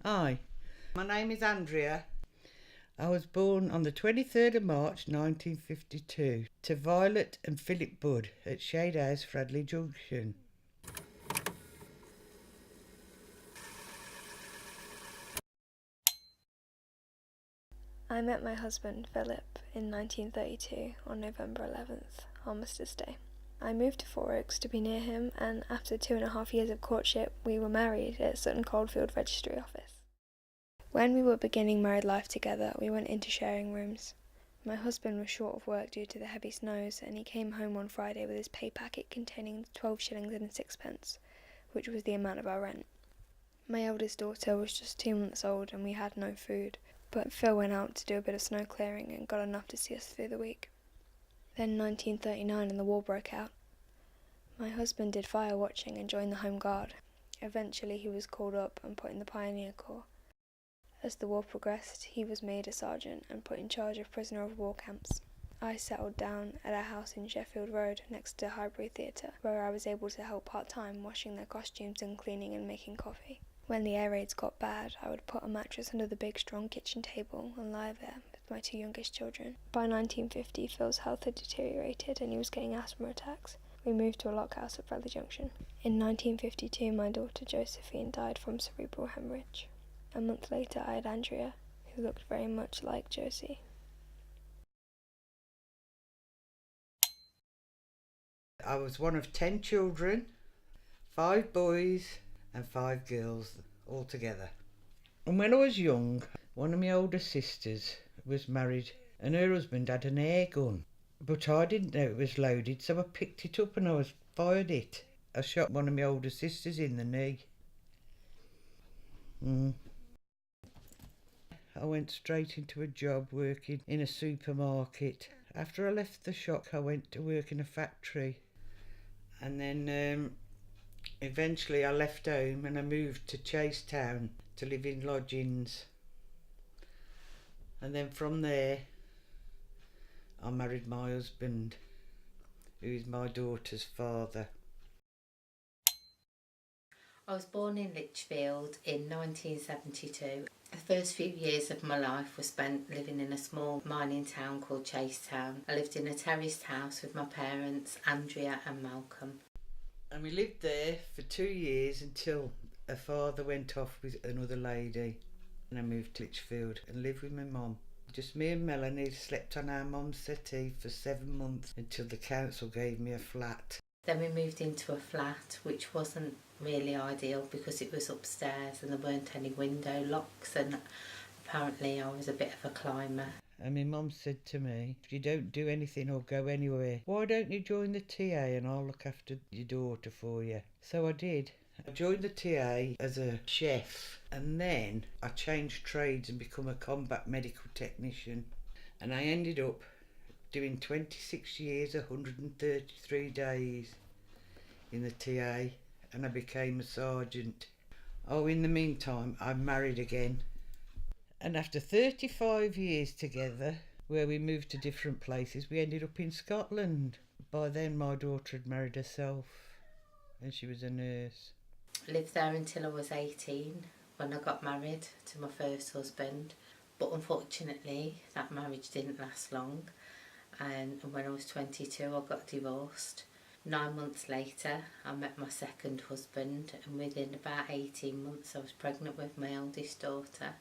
Hi, my name is Andrea. I was born on the 23rd of March 1952 to Violet and Philip Budd at Shade House, Fradley Junction. I met my husband, Philip, in 1932 on November 11th, Armistice Day. I moved to Four Oaks to be near him, and after 2.5 years of courtship, we were married at Sutton Coldfield Registry Office. When we were beginning married life together, we went into sharing rooms. My husband was short of work due to the heavy snows, and he came home one Friday with his pay packet containing 12 shillings and sixpence, which was the amount of our rent. My eldest daughter was just 2 months old, and we had no food. But Phil went out to do a bit of snow clearing and got enough to see us through the week. Then 1939 and the war broke out. My husband did fire watching and joined the Home Guard. Eventually he was called up and put in the Pioneer Corps. As the war progressed, he was made a sergeant and put in charge of prisoner of war camps. I settled down at a house in Sheffield Road next to Highbury Theatre, where I was able to help part-time washing their costumes and cleaning and making coffee. When the air raids got bad, I would put a mattress under the big strong kitchen table and lie there with my 2 youngest children. By 1950, Phil's health had deteriorated and he was getting asthma attacks. We moved to a lock house at Bradley Junction. In 1952, my daughter Josephine died from cerebral hemorrhage. A month later, I had Andrea, who looked very much like Josie. I was one of 10 children, 5 boys and 5 girls altogether. And when I was young, one of my older sisters was married and her husband had an air gun. But I didn't know it was loaded, so I picked it up and fired it. I shot one of my older sisters in the knee. I went straight into a job working in a supermarket. After I left the shop, I went to work in a factory. And then eventually I left home and I moved to Chasetown to live in lodgings. And then from there, I married my husband, who is my daughter's father. I was born in Lichfield in 1972. The first few years of my life were spent living in a small mining town called Chasetown. I lived in a terraced house with my parents, Andrea and Malcolm. And we lived there for 2 years until her father went off with another lady. And I moved to Lichfield and lived with my mum. Just me and Melanie slept on our mum's settee for 7 months until the council gave me a flat. Then we moved into a flat, which wasn't really ideal because it was upstairs and there weren't any window locks, and apparently I was a bit of a climber. And my mum said to me, if you don't do anything or go anywhere, why don't you join the TA and I'll look after your daughter for you? So I did. I joined the TA as a chef, and then I changed trades and become a combat medical technician. And I ended up doing 26 years, 133 days in the TA, and I became a sergeant. Oh, in the meantime, I married again. And after 35 years together, where we moved to different places, we ended up in Scotland. By then my daughter had married herself and she was a nurse. I lived there until I was 18 when I got married to my first husband, but unfortunately that marriage didn't last long, and when I was 22 I got divorced. 9 months later I met my second husband, and within about 18 months I was pregnant with my eldest daughter.